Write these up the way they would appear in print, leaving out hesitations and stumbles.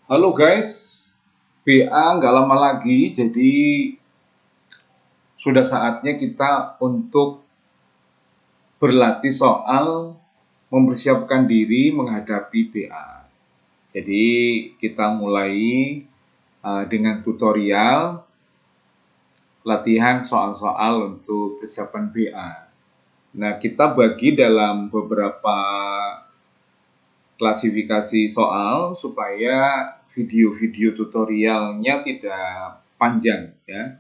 Halo guys, BA nggak lama lagi, jadi sudah saatnya kita untuk berlatih soal mempersiapkan diri menghadapi BA. Jadi kita mulai dengan tutorial latihan soal-soal untuk persiapan BA. Nah, kita bagi dalam beberapa klasifikasi soal supaya video-video tutorialnya tidak panjang ya.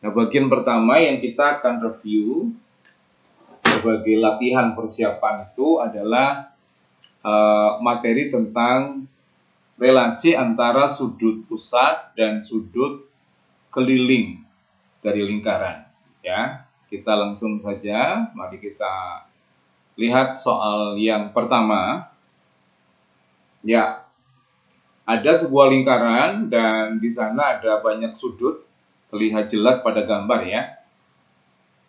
Nah, bagian pertama yang kita akan review sebagai latihan persiapan itu adalah materi tentang relasi antara sudut pusat dan sudut keliling dari lingkaran. Ya, kita langsung saja, mari kita lihat soal yang pertama. Ya, ada sebuah lingkaran dan di sana ada banyak sudut, terlihat jelas pada gambar ya.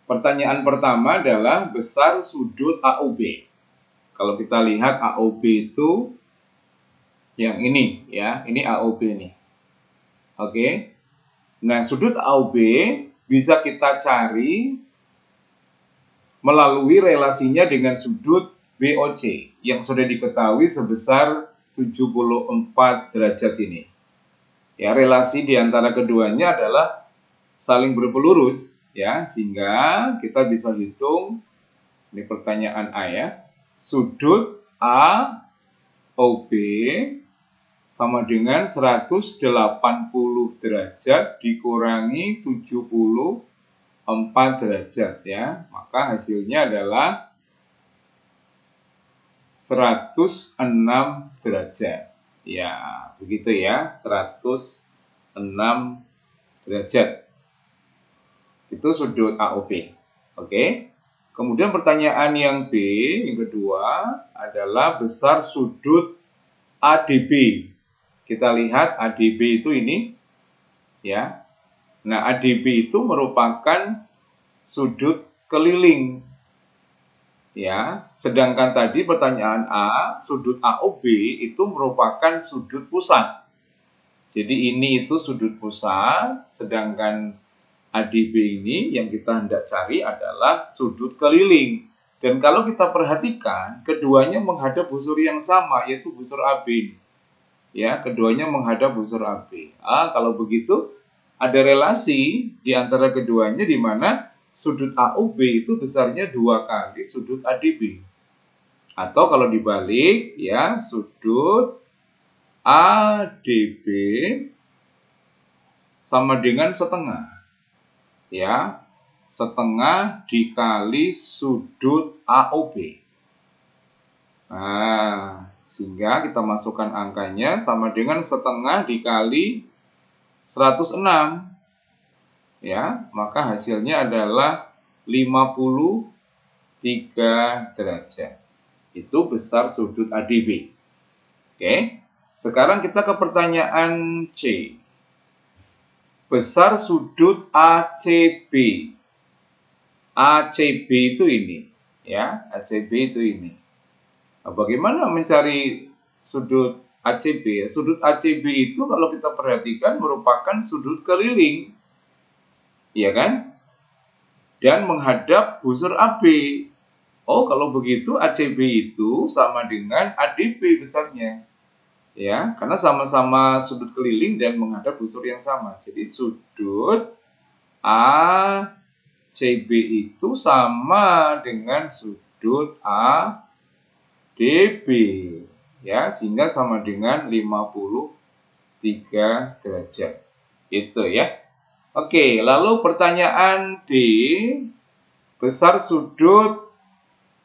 Pertanyaan pertama adalah besar sudut AOB. Kalau kita lihat AOB itu yang ini ya, ini AOB nih. Oke. Nah, sudut AOB bisa kita cari melalui relasinya dengan sudut BOC yang sudah diketahui sebesar 74 derajat ini. Ya, relasi di antara keduanya adalah saling berpelurus ya, sehingga kita bisa hitung ini pertanyaan A ya. Sudut AOB sama dengan 180 derajat dikurangi 74 derajat ya. Maka hasilnya adalah 106 derajat. Ya, begitu ya, 106 derajat. Itu sudut AOB. Oke. Kemudian pertanyaan yang B, yang kedua adalah besar sudut ADB. Kita lihat ADB itu ini ya. Nah, ADB itu merupakan sudut keliling. Ya, sedangkan tadi pertanyaan A, sudut AOB itu merupakan sudut pusat. Jadi ini itu sudut pusat, sedangkan ADB ini yang kita hendak cari adalah sudut keliling. Dan kalau kita perhatikan, keduanya menghadap busur yang sama, yaitu busur AB. Ya, keduanya menghadap busur AB. Kalau begitu, ada relasi di antara keduanya di mana sudut AOB itu besarnya 2 kali sudut ADB. Atau kalau dibalik, ya, sudut ADB sama dengan setengah. Ya, setengah dikali sudut AOB. Nah, sehingga kita masukkan angkanya sama dengan setengah dikali 106. Ya, maka hasilnya adalah 53 derajat. Itu besar sudut ADB. Oke. Sekarang kita ke pertanyaan C. Besar sudut ACB. ACB itu ini, ya, ACB itu ini. Nah, bagaimana mencari sudut ACB? Sudut ACB itu kalau kita perhatikan merupakan sudut keliling, ya kan? Dan menghadap busur AB. Oh, kalau begitu ACB itu sama dengan ADB besarnya. Ya, karena sama-sama sudut keliling dan menghadap busur yang sama. Jadi sudut ACB itu sama dengan sudut ADB. Ya, sehingga sama dengan 53 derajat. Itu ya. Oke, lalu pertanyaan D, besar sudut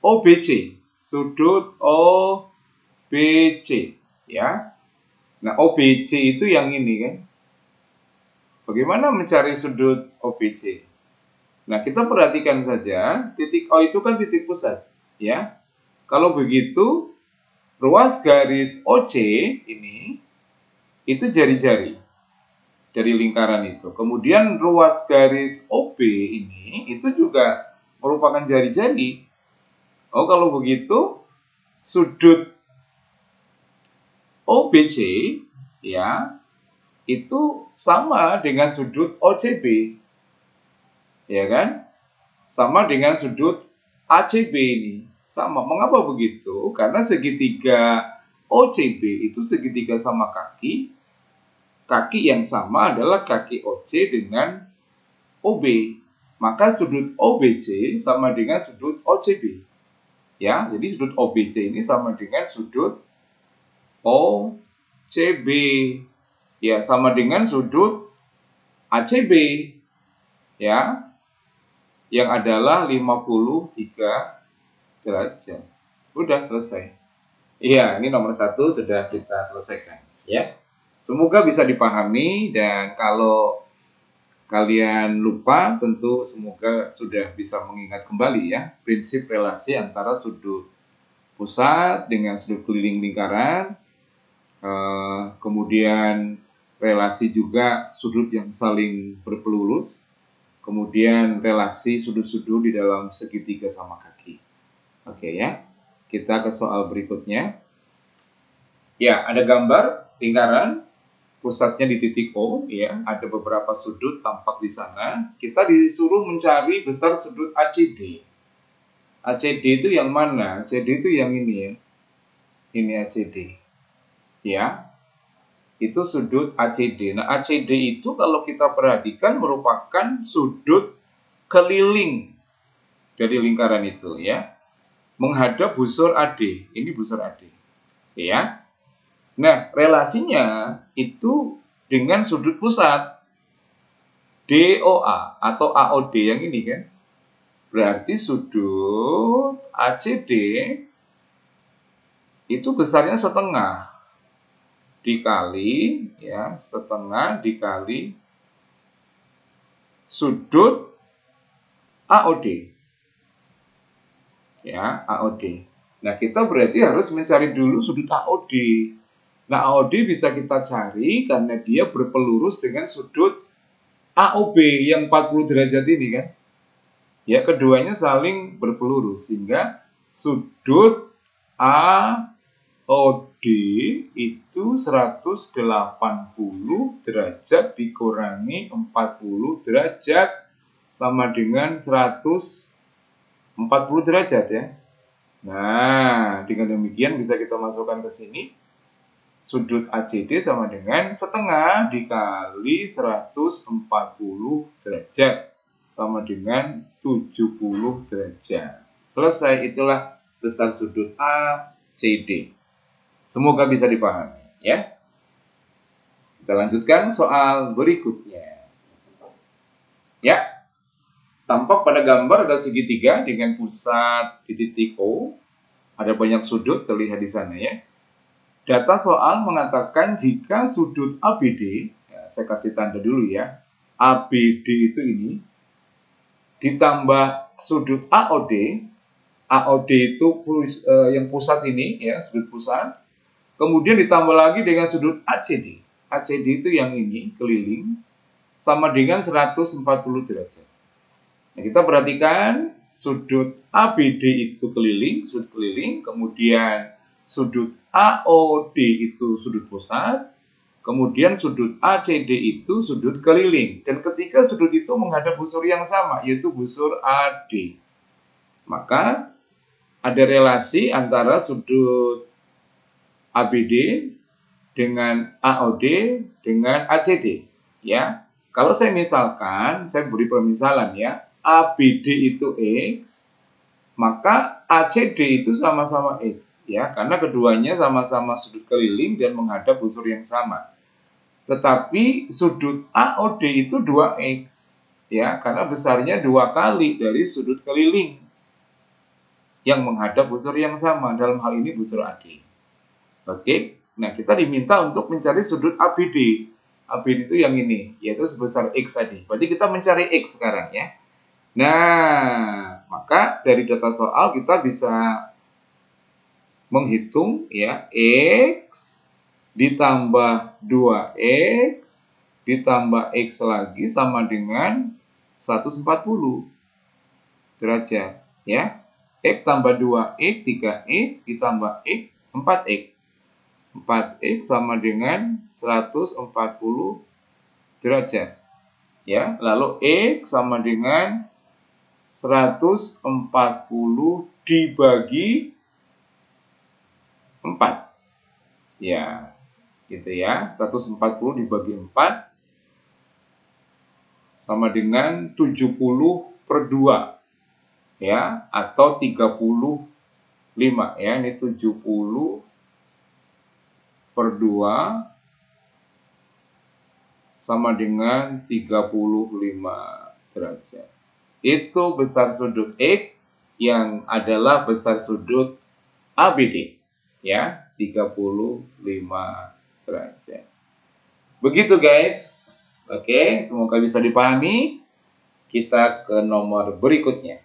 OBC. Sudut OBC, ya. Nah, OBC itu yang ini kan. Bagaimana mencari sudut OBC? Nah, kita perhatikan saja, titik O itu kan titik pusat, ya. Kalau begitu, ruas garis OC ini itu jari-jari dari lingkaran itu. Kemudian ruas garis OB ini itu juga merupakan jari-jari. Oh, kalau begitu sudut OBC ya, itu sama dengan sudut OCB, ya kan? Sama dengan sudut ACB ini. Sama. Mengapa begitu? Karena segitiga OCB itu segitiga sama kaki. Kaki yang sama adalah kaki OC dengan OB. Maka sudut OBC sama dengan sudut OCB. Ya, jadi sudut OBC ini sama dengan sudut OCB. Ya, sama dengan sudut ACB. Ya, yang adalah 53 derajat. Udah selesai. Iya, ini nomor 1 sudah kita selesaikan. Ya, semoga bisa dipahami, dan kalau kalian lupa, tentu semoga sudah bisa mengingat kembali ya prinsip relasi antara sudut pusat dengan sudut keliling lingkaran, kemudian relasi juga sudut yang saling berpelurus, kemudian relasi sudut-sudut di dalam segitiga sama kaki. Oke ya, kita ke soal berikutnya. Ya, ada gambar lingkaran, pusatnya di titik O, ya, ada beberapa sudut tampak di sana. Kita disuruh mencari besar sudut ACD. ACD itu yang mana? ACD itu yang ini ya. Ini ACD. Ya, itu sudut ACD. Nah, ACD itu kalau kita perhatikan merupakan sudut keliling dari lingkaran itu ya, menghadap busur AD. Ini busur AD. Ya. Nah, relasinya itu dengan sudut pusat DOA atau AOD yang ini kan. Berarti sudut ACD itu besarnya setengah dikali ya, setengah dikali sudut AOD. Ya, AOD. Nah, kita berarti harus mencari dulu sudut AOD. Nah, AOD bisa kita cari karena dia berpelurus dengan sudut AOB yang 40 derajat ini kan. Ya, keduanya saling berpelurus sehingga sudut AOD itu 180 derajat dikurangi 40 derajat sama dengan 140 derajat ya. Nah, dengan demikian bisa kita masukkan ke sini. Sudut ACD sama dengan setengah dikali 140 derajat sama dengan 70 derajat. Selesai, itulah besar sudut ACD. Semoga bisa dipahami ya. Kita lanjutkan soal berikutnya. Ya, tampak pada gambar ada segitiga dengan pusat di titik O. Ada banyak sudut terlihat di sana ya. Data soal mengatakan jika sudut ABD, ya, saya kasih tanda dulu ya, ABD itu ini, ditambah sudut AOD, AOD itu yang pusat ini, ya, sudut pusat, kemudian ditambah lagi dengan sudut ACD. ACD itu yang ini, keliling, sama dengan 140 derajat. Nah, kita perhatikan sudut ABD itu keliling, sudut keliling, kemudian sudut AOD itu sudut pusat, kemudian sudut ACD itu sudut keliling. Dan ketika sudut itu menghadap busur yang sama, yaitu busur AD, maka ada relasi antara sudut ABD dengan AOD dengan ACD. Ya, kalau saya misalkan, saya beri permisalan ya, ABD itu X, maka ACD itu sama-sama X ya, karena keduanya sama-sama sudut keliling dan menghadap busur yang sama. Tetapi sudut AOD itu 2X ya, karena besarnya 2 kali dari sudut keliling yang menghadap busur yang sama, dalam hal ini busur AD. Oke, nah kita diminta untuk mencari sudut ABD. ABD itu yang ini, yaitu sebesar X tadi. Berarti kita mencari X sekarang ya. Nah, maka dari data soal kita bisa menghitung ya, X ditambah 2X ditambah X lagi sama dengan 140 derajat ya. X tambah 2X 3X ditambah X 4X. 4x sama dengan 140 derajat. Ya, lalu x sama dengan 140 dibagi 4. Ya, gitu ya. 140 dibagi 4 sama dengan 70/2. Ya, atau 35 ya. Ini 70/2 sama dengan 35 derajat. Itu besar sudut X yang adalah besar sudut ABD. Ya, 35 derajat. Begitu guys. Oke, semoga bisa dipahami. Kita ke nomor berikutnya.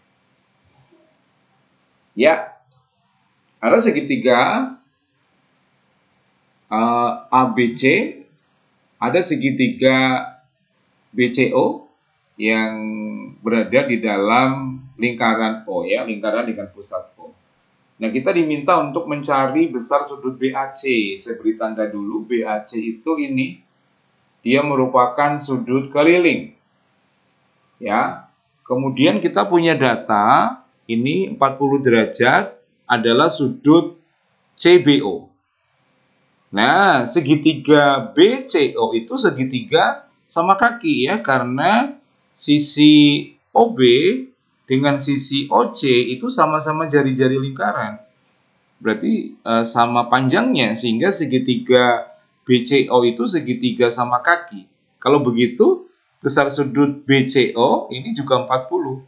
Ya, ada segitiga ABC, ada segitiga BCO yang berada di dalam lingkaran O, ya, lingkaran dengan pusat O. Nah, kita diminta untuk mencari besar sudut BAC. Saya beri tanda dulu, BAC itu ini, dia merupakan sudut keliling. Ya, kemudian kita punya data, ini 40 derajat adalah sudut CBO. Nah, segitiga BCO itu segitiga sama kaki ya, karena sisi OB dengan sisi OC itu sama-sama jari-jari lingkaran. Berarti sama panjangnya, sehingga segitiga BCO itu segitiga sama kaki. Kalau begitu, besar sudut BCO ini juga 40.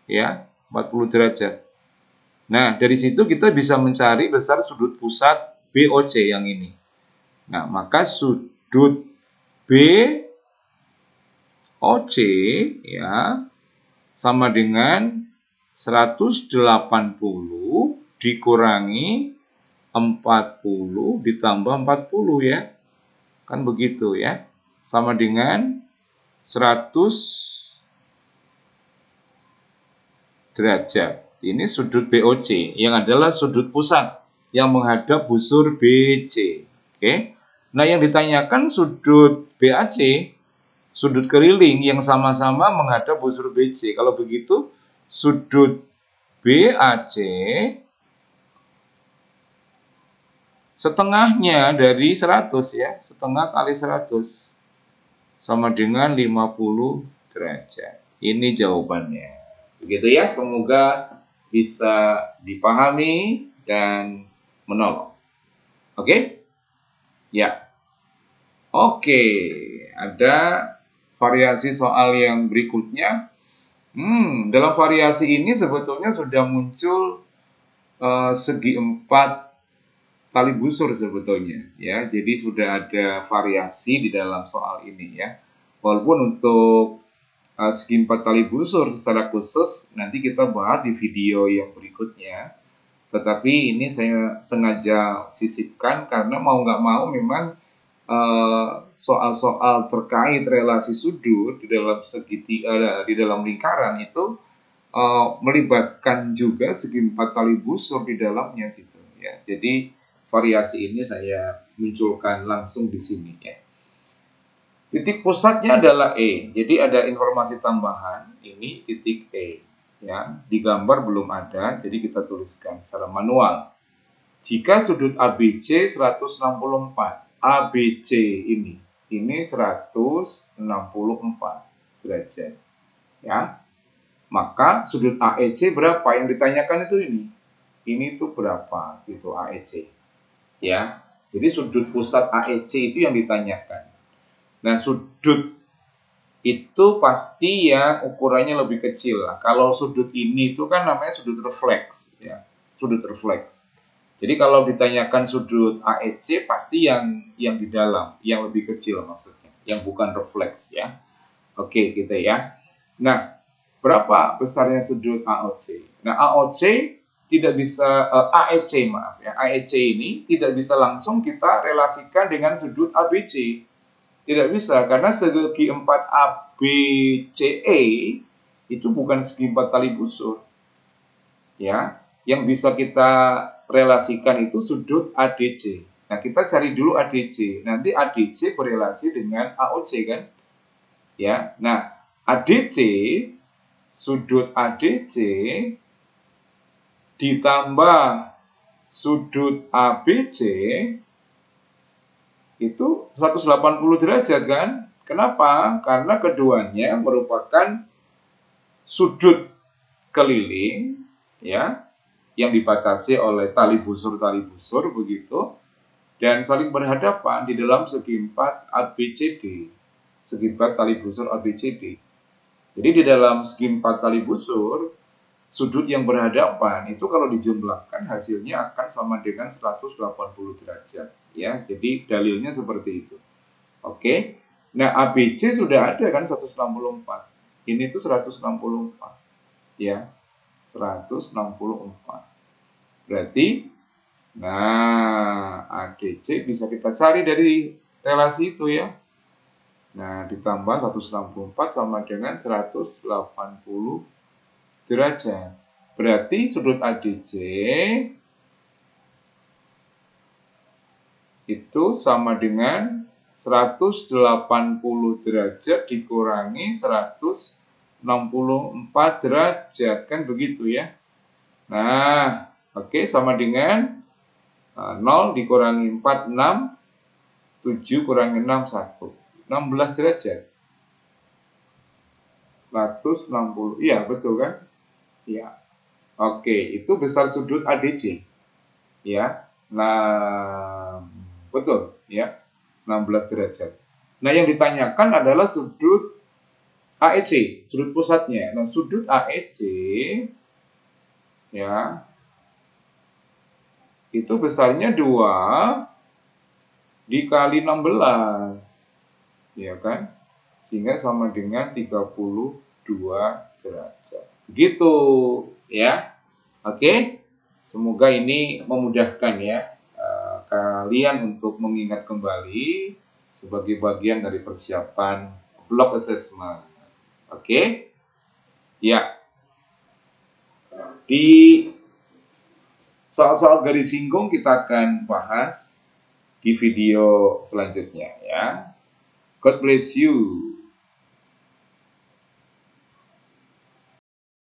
Ya, 40 derajat. Nah, dari situ kita bisa mencari besar sudut pusat BOC yang ini. Nah, maka sudut BOC ya sama dengan 180 dikurangi 40 ditambah 40 ya. Kan begitu ya. Sama dengan 100 derajat. Ini sudut BOC yang adalah sudut pusat yang menghadap busur BC. Oke. Nah, yang ditanyakan sudut BAC, sudut keliling yang sama-sama menghadap busur BC. Kalau begitu, sudut BAC setengahnya dari 100 ya, setengah kali 100 sama dengan 50 derajat. Ini jawabannya. Begitu ya, semoga bisa dipahami dan menolong. Oke? Ya. Oke, ada variasi soal yang berikutnya. Dalam variasi ini sebetulnya sudah muncul segi 4 tali busur sebetulnya ya. Jadi sudah ada variasi di dalam soal ini ya. Walaupun untuk segi 4 tali busur secara khusus nanti kita bahas di video yang berikutnya. Tetapi ini saya sengaja sisipkan karena mau nggak mau memang soal-soal terkait relasi sudut di dalam segitiga di dalam lingkaran itu melibatkan juga segi 4 tali busur di dalamnya gitu ya. Jadi variasi ini saya munculkan langsung di sini ya. Titik pusatnya adalah E. Jadi ada informasi tambahan, ini titik E. Ya, di gambar belum ada, jadi kita tuliskan secara manual. Jika sudut ABC 164, ABC ini 164 derajat. Ya. Maka sudut AEC berapa? Yang ditanyakan itu ini. Ini tuh berapa? Itu AEC. Ya. Jadi sudut pusat AEC itu yang ditanyakan. Nah, sudut itu pasti yang ukurannya lebih kecil. Nah, kalau sudut ini itu kan namanya sudut refleks, ya, sudut refleks. Jadi kalau ditanyakan sudut AEC pasti yang di dalam, yang lebih kecil maksudnya, yang bukan refleks, ya. Oke, gitu ya. Nah, berapa besarnya sudut AOC? Nah, AOC tidak bisa AEC maaf ya, AEC ini tidak bisa langsung kita relasikan dengan sudut ABC. Tidak bisa, karena segi 4 ABCE itu bukan segi 4 tali busur. Ya, yang bisa kita relasikan itu sudut ADC. Nah, kita cari dulu ADC. Nanti ADC berrelasi dengan AOC kan? Ya. Nah, ADC, sudut ADC ditambah sudut ABC itu 180 derajat kan? Kenapa? Karena keduanya merupakan sudut keliling ya yang dibatasi oleh tali busur begitu dan saling berhadapan di dalam segi empat ABCD, segi empat tali busur ABCD. Jadi di dalam segi empat tali busur sudut yang berhadapan itu kalau dijumlahkan hasilnya akan sama dengan 180 derajat ya. Jadi dalilnya seperti itu. Oke. Nah, ABC sudah ada kan 164. Ini tuh 164 ya. 164. Berarti nah ADC bisa kita cari dari relasi itu ya. Nah, ditambah 164 sama dengan 180 derajat. Berarti sudut ADC itu sama dengan 180 derajat dikurangi 164 derajat. Kan begitu ya. Nah, oke, sama dengan 0 dikurangi 4, 6. 7 kurangi 6, 1. 16 derajat. 160. Iya, betul kan? Ya. Oke, itu besar sudut ADC. Ya. Nah, betul ya. 16 derajat. Nah, yang ditanyakan adalah sudut AEC, sudut pusatnya. Nah, sudut AEC ya itu besarnya 2 dikali 16. Ya kan? Sehingga sama dengan 32 derajat. Begitu ya. Oke. Semoga ini memudahkan ya kalian untuk mengingat kembali sebagai bagian dari persiapan block assessment. Oke. Ya. Di soal-soal garis singgung kita akan bahas di video selanjutnya ya. God bless you.